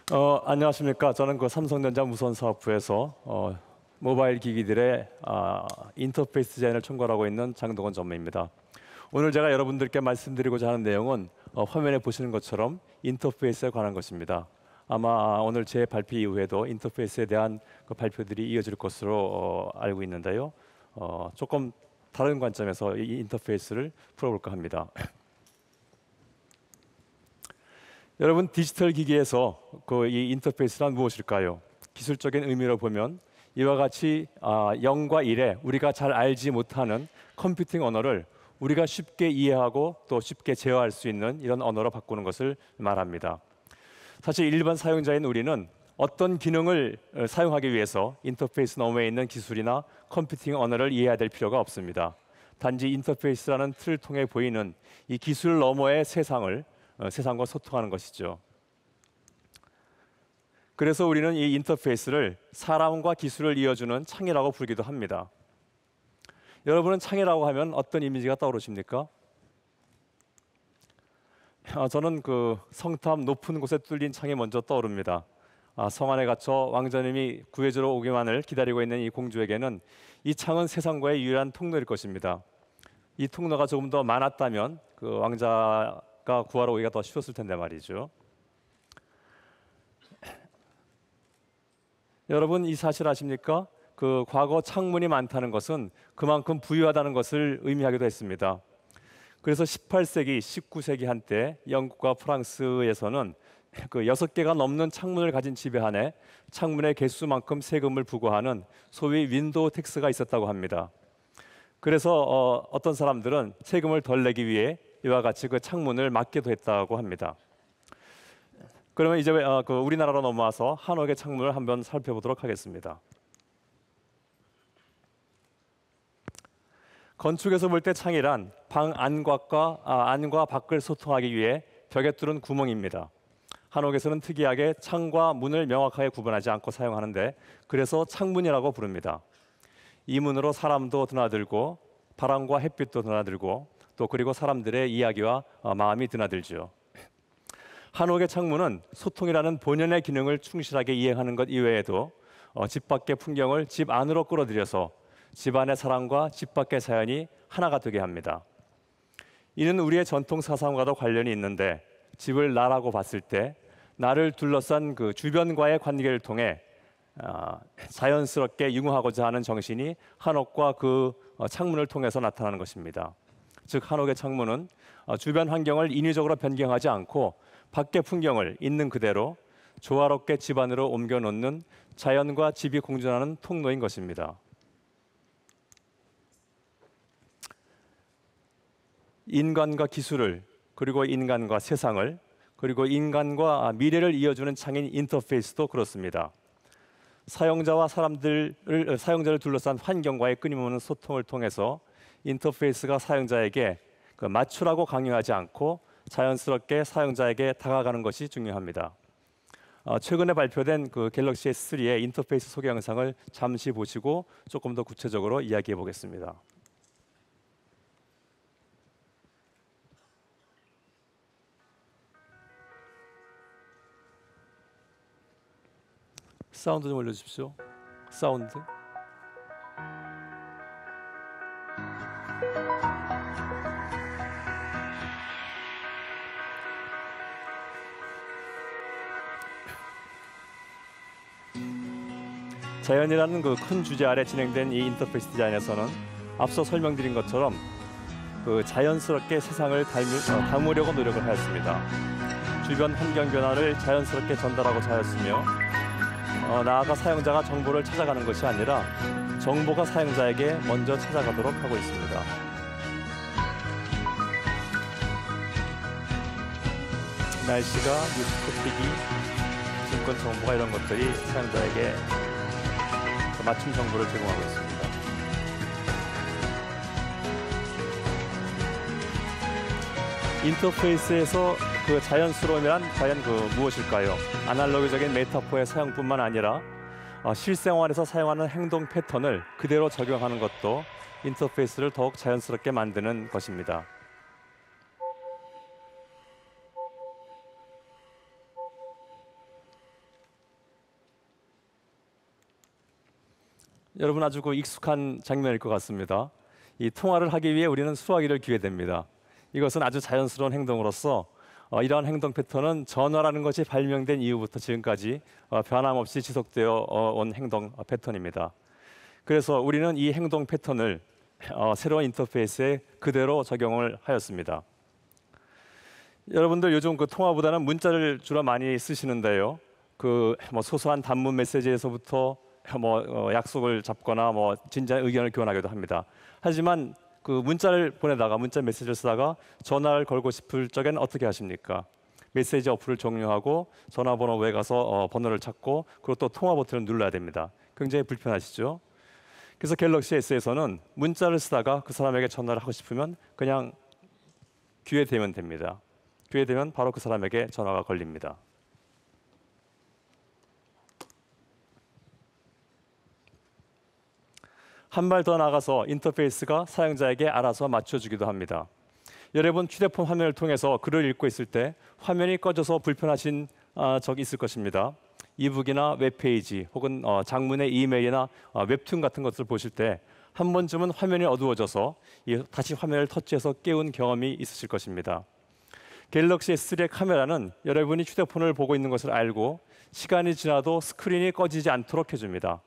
안녕하십니까. 저는 그 삼성전자 무선사업부에서 모바일 기기들의 인터페이스 디자인을 총괄하고 있는 장동건 전무입니다. 오늘 제가 여러분들께 말씀드리고자 하는 내용은 화면에 보시는 것처럼 인터페이스에 관한 것입니다. 아마 오늘 제 발표 이후에도 인터페이스에 대한 그 발표들이 이어질 것으로 알고 있는데요. 조금 다른 관점에서 이 인터페이스를 풀어볼까 합니다. 여러분, 디지털 기기에서 이 인터페이스란 무엇일까요? 기술적인 의미로 보면 이와 같이 0과 1에 우리가 잘 알지 못하는 컴퓨팅 언어를 우리가 쉽게 이해하고 또 쉽게 제어할 수 있는 이런 언어로 바꾸는 것을 말합니다. 사실 일반 사용자인 우리는 어떤 기능을 사용하기 위해서 인터페이스 너머에 있는 기술이나 컴퓨팅 언어를 이해해야 될 필요가 없습니다. 단지 인터페이스라는 틀을 통해 보이는 이 기술 너머의 세상과 소통하는 것이죠. 그래서 우리는 이 인터페이스를 사람과 기술을 이어주는 창이라고 부르기도 합니다. 여러분은 창이라고 하면 어떤 이미지가 떠오르십니까? 저는 그 성탑 높은 곳에 뚫린 창이 먼저 떠오릅니다. 성 안에 갇혀 왕자님이 구해주러 오기만을 기다리고 있는 이 공주에게는 이 창은 세상과의 유일한 통로일 것입니다. 이 통로가 조금 더 많았다면 그 왕자가 구하러 오기가 더 쉬웠을 텐데 말이죠. 여러분, 이 사실 아십니까? 그 과거 창문이 많다는 것은 그만큼 부유하다는 것을 의미하기도 했습니다. 그래서 18세기, 19세기 한때 영국과 프랑스에서는 그 6개가 넘는 창문을 가진 집에 한해 창문의 개수만큼 세금을 부과하는 소위 윈도우 텍스가 있었다고 합니다. 그래서 어떤 사람들은 세금을 덜 내기 위해 이와 같이 그 창문을 막기도 했다고 합니다. 그러면 이제 우리나라로 넘어와서 한옥의 창문을 한번 살펴보도록 하겠습니다. 건축에서 볼 때 창이란 방 안과 밖을 소통하기 위해 벽에 뚫은 구멍입니다. 한옥에서는 특이하게 창과 문을 명확하게 구분하지 않고 사용하는데 그래서 창문이라고 부릅니다. 이 문으로 사람도 드나들고 바람과 햇빛도 드나들고 또 그리고 사람들의 이야기와 마음이 드나들죠. 한옥의 창문은 소통이라는 본연의 기능을 충실하게 이행하는 것 이외에도 집 밖의 풍경을 집 안으로 끌어들여서 집 안의 사람과 집 밖의 자연이 하나가 되게 합니다. 이는 우리의 전통 사상과도 관련이 있는데 집을 나라고 봤을 때 나를 둘러싼 그 주변과의 관계를 통해 자연스럽게 융화하고자 하는 정신이 한옥과 그 창문을 통해서 나타나는 것입니다. 즉 한옥의 창문은 주변 환경을 인위적으로 변경하지 않고 밖의 풍경을 있는 그대로 조화롭게 집 안으로 옮겨놓는 자연과 집이 공존하는 통로인 것입니다. 인간과 기술을, 그리고 인간과 세상을, 그리고 인간과 미래를 이어주는 창인 인터페이스도 그렇습니다. 사용자와 사용자를 둘러싼 환경과의 끊임없는 소통을 통해서 인터페이스가 사용자에게 맞추라고 강요하지 않고 자연스럽게 사용자에게 다가가는 것이 중요합니다. 최근에 발표된 그 갤럭시 S3의 인터페이스 소개 영상을 잠시 보시고 조금 더 구체적으로 이야기해 보겠습니다. 사운드 좀 올려주십시오. 사운드. 자연이라는 그 큰 주제 아래 진행된 이 인터페이스 디자인에서는 앞서 설명드린 것처럼 그 자연스럽게 세상을 담으려고 노력을 하였습니다. 주변 환경 변화를 자연스럽게 전달하고자 하였으며 나아가 사용자가 정보를 찾아가는 것이 아니라 정보가 사용자에게 먼저 찾아가도록 하고 있습니다. 날씨가, 뉴스 토픽이, 증권 정보가 이런 것들이 사용자에게 맞춤 정보를 제공하고 있습니다. 인터페이스에서 그 자연스러움이란 과연 무엇일까요? 아날로그적인 메타포의 사용뿐만 아니라 실생활에서 사용하는 행동 패턴을 그대로 적용하는 것도 인터페이스를 더욱 자연스럽게 만드는 것입니다. 여러분 아주 익숙한 장면일 것 같습니다. 이 통화를 하기 위해 우리는 수화기를 귀게 됩니다. 이것은 아주 자연스러운 행동으로서 이러한 행동 패턴은 전화라는 것이 발명된 이후부터 지금까지 변함없이 지속되어 온 행동 패턴입니다. 그래서 우리는 이 행동 패턴을 새로운 인터페이스에 그대로 적용을 하였습니다. 여러분들 요즘 그 통화보다는 문자를 주로 많이 쓰시는데요. 그 뭐 소소한 단문 메시지에서부터 약속을 잡거나 진지한 의견을 교환하기도 합니다. 하지만 그 문자를 보내다가 문자 메시지를 쓰다가 전화를 걸고 싶을 적엔 어떻게 하십니까? 메시지 어플을 종료하고 전화번호부에 가서 번호를 찾고 그리고 또 통화 버튼을 눌러야 됩니다. 굉장히 불편하시죠? 그래서 갤럭시 S에서는 문자를 쓰다가 그 사람에게 전화를 하고 싶으면 그냥 귀에 대면 됩니다. 귀에 대면 바로 그 사람에게 전화가 걸립니다. 한 발 더 나가서 인터페이스가 사용자에게 알아서 맞춰주기도 합니다. 여러분 휴대폰 화면을 통해서 글을 읽고 있을 때 화면이 꺼져서 불편하신 적이 있을 것입니다. 이북이나 웹페이지 혹은 장문의 이메일이나 웹툰 같은 것을 보실 때 한 번쯤은 화면이 어두워져서 다시 화면을 터치해서 깨운 경험이 있으실 것입니다. 갤럭시 S3의 카메라는 여러분이 휴대폰을 보고 있는 것을 알고 시간이 지나도 스크린이 꺼지지 않도록 해줍니다.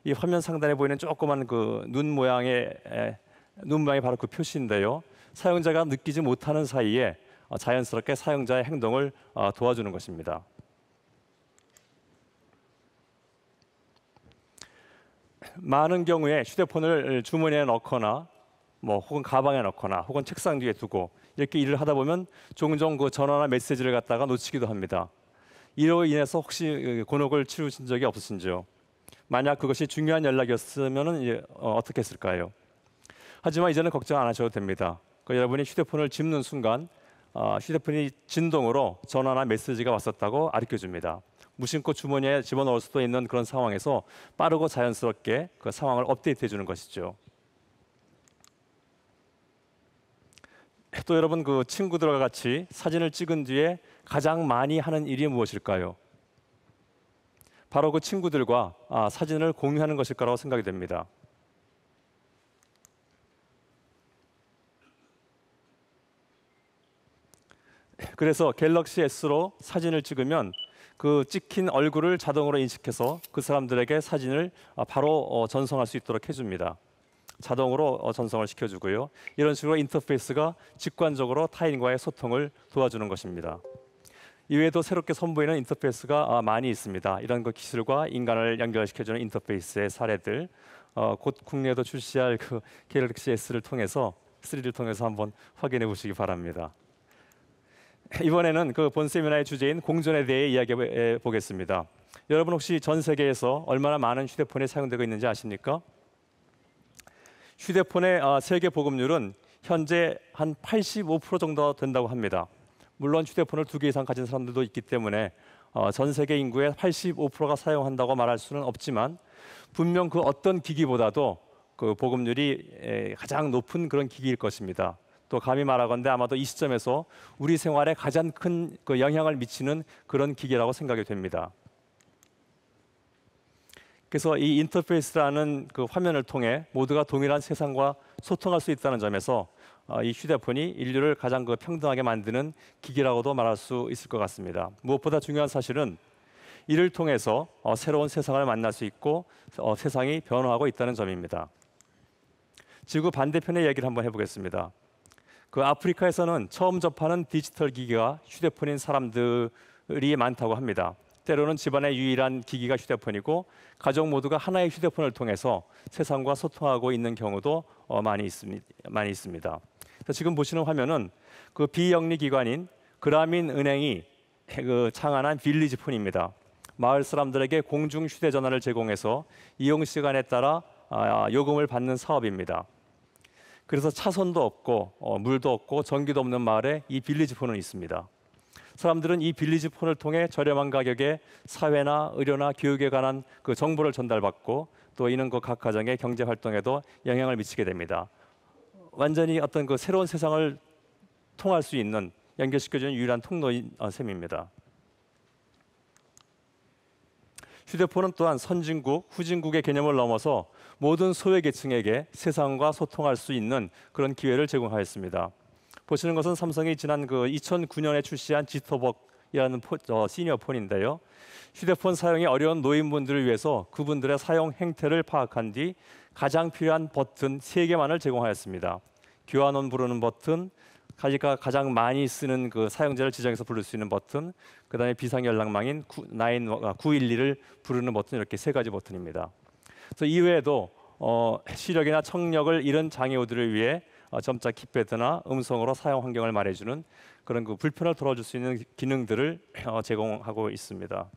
이 화면 상단에 보이는 조그만 그 눈 모양이 바로 그 표시인데요. 사용자가 느끼지 못하는 사이에 자연스럽게 사용자의 행동을 도와주는 것입니다. 많은 경우에 휴대폰을 주머니에 넣거나 혹은 가방에 넣거나 혹은 책상 뒤에 두고 이렇게 일을 하다 보면 종종 그 전화나 메시지를 갖다가 놓치기도 합니다. 이로 인해서 혹시 곤혹을 치르신 적이 없으신지요? 만약 그것이 중요한 연락이었으면 어떻게 했을까요? 하지만 이제는 걱정 안 하셔도 됩니다. 여러분이 휴대폰을 짚는 순간 휴대폰이 진동으로 전화나 메시지가 왔었다고 알려줍니다. 무심코 주머니에 집어넣을 수도 있는 그런 상황에서 빠르고 자연스럽게 그 상황을 업데이트해 주는 것이죠. 또 여러분 그 친구들과 같이 사진을 찍은 뒤에 가장 많이 하는 일이 무엇일까요? 바로 그 친구들과 사진을 공유하는 것일 거라고 생각이 됩니다. 그래서 갤럭시 S로 사진을 찍으면 그 찍힌 얼굴을 자동으로 인식해서 그 사람들에게 사진을 바로 전송할 수 있도록 해줍니다. 자동으로 전송을 시켜주고요. 이런 식으로 인터페이스가 직관적으로 타인과의 소통을 도와주는 것입니다. 이외에도 새롭게 선보이는 인터페이스가 많이 있습니다. 이런 그 기술과 인간을 연결시켜주는 인터페이스의 사례들 곧 국내에도 출시할 그 갤럭시 S를 통해서 3를 통해서 한번 확인해 보시기 바랍니다. 이번에는 그 본 세미나의 주제인 공존에 대해 이야기해 보겠습니다. 여러분 혹시 전 세계에서 얼마나 많은 휴대폰이 사용되고 있는지 아십니까? 휴대폰의 세계 보급률은 현재 한 85% 정도 된다고 합니다. 물론 휴대폰을 2개 이상 가진 사람들도 있기 때문에 전 세계 인구의 85%가 사용한다고 말할 수는 없지만 분명 그 어떤 기기보다도 그 보급률이 가장 높은 그런 기기일 것입니다. 또 감히 말하건대 아마도 이 시점에서 우리 생활에 가장 큰 그 영향을 미치는 그런 기기라고 생각이 됩니다. 그래서 이 인터페이스라는 그 화면을 통해 모두가 동일한 세상과 소통할 수 있다는 점에서 이 휴대폰이 인류를 가장 그 평등하게 만드는 기기라고도 말할 수 있을 것 같습니다. 무엇보다 중요한 사실은 이를 통해서 새로운 세상을 만날 수 있고 세상이 변화하고 있다는 점입니다. 지구 반대편의 얘기를 한번 해보겠습니다. 그 아프리카에서는 처음 접하는 디지털 기기가 휴대폰인 사람들이 많다고 합니다. 때로는 집안의 유일한 기기가 휴대폰이고 가족 모두가 하나의 휴대폰을 통해서 세상과 소통하고 있는 경우도 많이 있습니다. 지금 보시는 화면은 그 비영리 기관인 그라민 은행이 창안한 빌리지 폰입니다. 마을 사람들에게 공중 휴대전화를 제공해서 이용 시간에 따라 요금을 받는 사업입니다. 그래서 차선도 없고 물도 없고 전기도 없는 마을에 이 빌리지 폰은 있습니다. 사람들은 이 빌리지 폰을 통해 저렴한 가격에 사회나 의료나 교육에 관한 그 정보를 전달받고 또 이는 그 각 가정의 경제 활동에도 영향을 미치게 됩니다. 완전히 어떤 그 새로운 세상을 통할 수 있는 연결시켜주는 유일한 통로인 셈입니다. 휴대폰은 또한 선진국, 후진국의 개념을 넘어서 모든 소외계층에게 세상과 소통할 수 있는 그런 기회를 제공하였습니다. 보시는 것은 삼성이 지난 2009년에 출시한 지터벅이라는 시니어 폰인데요. 휴대폰 사용이 어려운 노인분들을 위해서 그분들의 사용 행태를 파악한 뒤 가장 필요한 버튼 3개만을 제공하였습니다. 교환원 부르는 버튼, 가장 많이 쓰는 사용자를 지정해서 부를 수 있는 버튼, 그다음에 비상연락망인 911을 부르는 버튼, 이렇게 3가지 버튼입니다. 그래서 이외에도 시력이나 청력을 잃은 장애우들을 위해 점자 키패드나 음성으로 사용 환경을 말해주는 그런 불편을 덜어줄 수 있는 기능들을 제공하고 있습니다.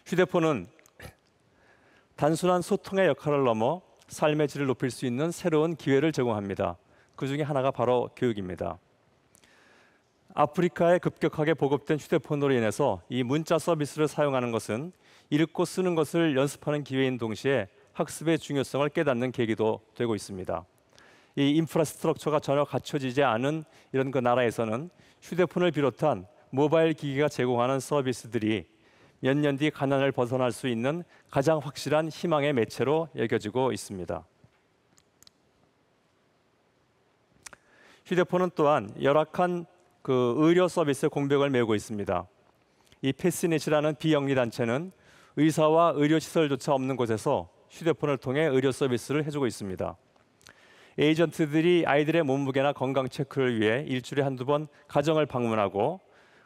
휴대폰은 단순한 소통의 역할을 넘어 삶의 질을 높일 수 있는 새로운 기회를 제공합니다. 그 중에 하나가 바로 교육입니다. 아프리카에 급격하게 보급된 휴대폰으로 인해서 이 문자 서비스를 사용하는 것은 읽고 쓰는 것을 연습하는 기회인 동시에 학습의 중요성을 깨닫는 계기도 되고 있습니다. 이 인프라스트럭처가 전혀 갖춰지지 않은 이런 나라에서는 휴대폰을 비롯한 모바일 기기가 제공하는 서비스들이 몇 년 뒤 가난을 벗어날 수 있는 가장 확실한 희망의 매체로 여겨지고 있습니다. 휴대폰은 또한 열악한 의료 서비스의 공백을 메우고 있습니다. 이 패스넷이라는 비영리 단체는 의사와 의료시설조차 없는 곳에서 휴대폰을 통해 의료 서비스를 해주고 있습니다. 에이전트들이 아이들의 몸무게나 건강 체크를 위해 일주일에 한두 번 가정을 방문하고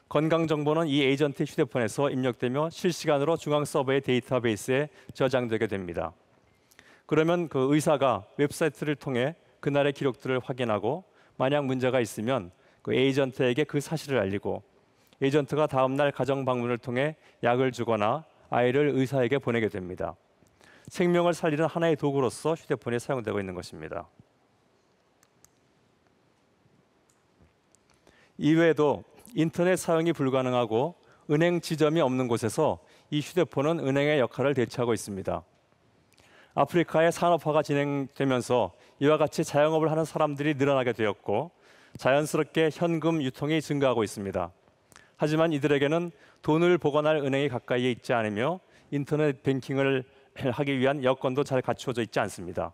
건강 정보는 이 에이전트의 휴대폰에서 입력되며 실시간으로 중앙 서버의 데이터베이스에 저장되게 됩니다. 그러면 의사가 웹사이트를 통해 그날의 기록들을 확인하고 만약 문제가 있으면 에이전트에게 그 사실을 알리고 에이전트가 다음 날 가정 방문을 통해 약을 주거나 아이를 의사에게 보내게 됩니다. 생명을 살리는 하나의 도구로서 휴대폰이 사용되고 있는 것입니다. 이외에도 인터넷 사용이 불가능하고 은행 지점이 없는 곳에서 이 휴대폰은 은행의 역할을 대체하고 있습니다. 아프리카의 산업화가 진행되면서 이와 같이 자영업을 하는 사람들이 늘어나게 되었고 자연스럽게 현금 유통이 증가하고 있습니다. 하지만 이들에게는 돈을 보관할 은행이 가까이에 있지 않으며 인터넷 뱅킹을 하기 위한 여건도 잘 갖추어져 있지 않습니다.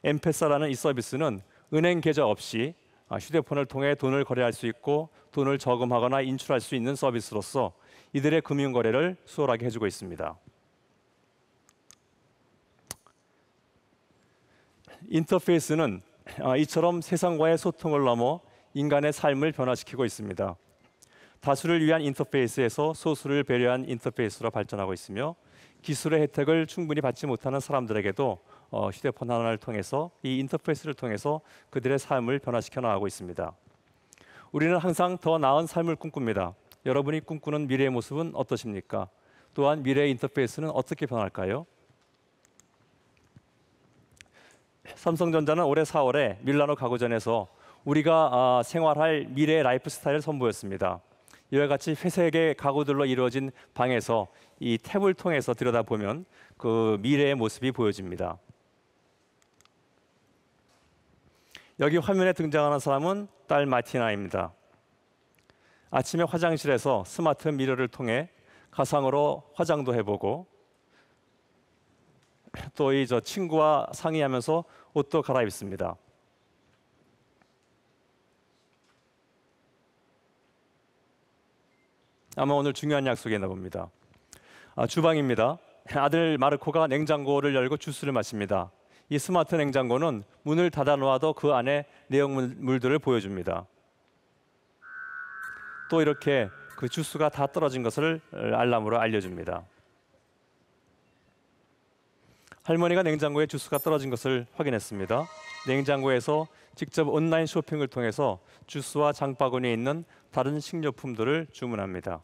엠페사라는 이 서비스는 은행 계좌 없이 휴대폰을 통해 돈을 거래할 수 있고 돈을 저금하거나 인출할 수 있는 서비스로서 이들의 금융 거래를 수월하게 해주고 있습니다. 인터페이스는 이처럼 세상과의 소통을 넘어 인간의 삶을 변화시키고 있습니다. 다수를 위한 인터페이스에서 소수를 배려한 인터페이스로 발전하고 있으며 기술의 혜택을 충분히 받지 못하는 사람들에게도 휴대폰 하나를 통해서 이 인터페이스를 통해서 그들의 삶을 변화시켜 나가고 있습니다. 우리는 항상 더 나은 삶을 꿈꿉니다. 여러분이 꿈꾸는 미래의 모습은 어떠십니까? 또한 미래의 인터페이스는 어떻게 변할까요? 삼성전자는 올해 4월에 밀라노 가구점에서 우리가 생활할 미래의 라이프 스타일을 선보였습니다. 이와 같이 회색의 가구들로 이루어진 방에서 이 탭을 통해서 들여다보면 그 미래의 모습이 보여집니다. 여기 화면에 등장하는 사람은 딸 마티나입니다. 아침에 화장실에서 스마트 미러를 통해 가상으로 화장도 해보고 또 이 친구와 상의하면서 옷도 갈아입습니다. 아마 오늘 중요한 약속이 있나 봅니다. 주방입니다. 아들 마르코가 냉장고를 열고 주스를 마십니다. 이 스마트 냉장고는 문을 닫아 놓아도 그 안에 내용물들을 보여줍니다. 또 이렇게 그 주스가 다 떨어진 것을 알람으로 알려줍니다. 할머니가 냉장고에 주스가 떨어진 것을 확인했습니다. 냉장고에서 직접 온라인 쇼핑을 통해서 주스와 장바구니에 있는 다른 식료품들을 주문합니다.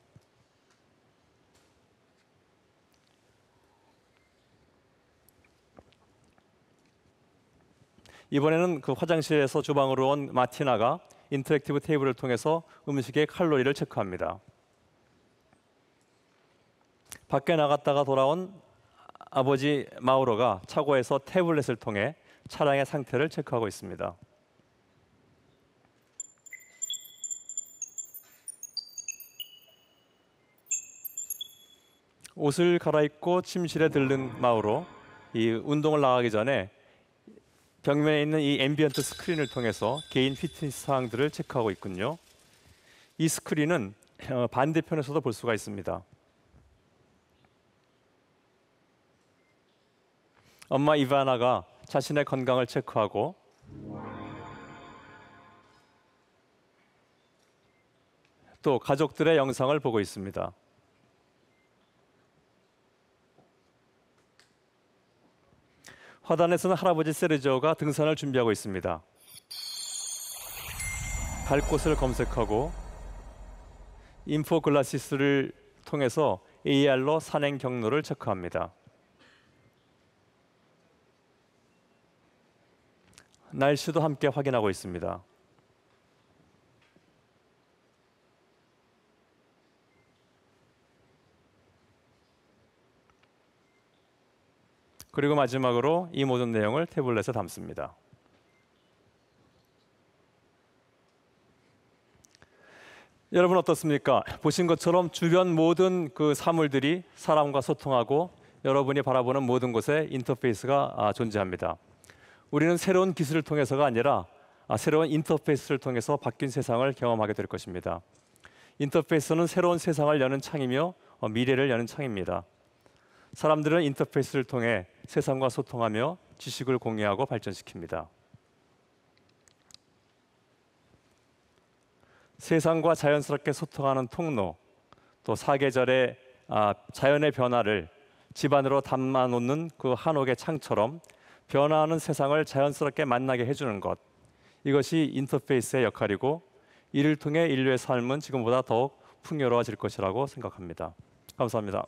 이번에는 그 화장실에서 주방으로 온 마티나가 인터랙티브 테이블을 통해서 음식의 칼로리를 체크합니다. 밖에 나갔다가 돌아온 아버지 마우로가 차고에서 태블릿을 통해 차량의 상태를 체크하고 있습니다. 옷을 갈아입고 침실에 들른 마으로 이 운동을 나가기 전에 벽면에 있는 이 앰비언트 스크린을 통해서 개인 피트니스 사항들을 체크하고 있군요. 이 스크린은 반대편에서도 볼 수가 있습니다. 엄마 이바나가 자신의 건강을 체크하고 또 가족들의 영상을 보고 있습니다. 화단에서는 할아버지 세르지오가 등산을 준비하고 있습니다. 갈 곳을 검색하고 인포글라시스를 통해서 AR로 산행 경로를 체크합니다. 날씨도 함께 확인하고 있습니다. 그리고 마지막으로 이 모든 내용을 태블릿에 담습니다. 여러분 어떻습니까? 보신 것처럼 주변 모든 그 사물들이 사람과 소통하고 여러분이 바라보는 모든 곳에 인터페이스가 존재합니다. 우리는 새로운 기술을 통해서가 아니라 새로운 인터페이스를 통해서 바뀐 세상을 경험하게 될 것입니다. 인터페이스는 새로운 세상을 여는 창이며 미래를 여는 창입니다. 사람들은 인터페이스를 통해 세상과 소통하며 지식을 공유하고 발전시킵니다. 세상과 자연스럽게 소통하는 통로, 또 사계절의 자연의 변화를 집안으로 담아놓는 그 한옥의 창처럼 변화하는 세상을 자연스럽게 만나게 해주는 것, 이것이 인터페이스의 역할이고 이를 통해 인류의 삶은 지금보다 더욱 풍요로워질 것이라고 생각합니다. 감사합니다.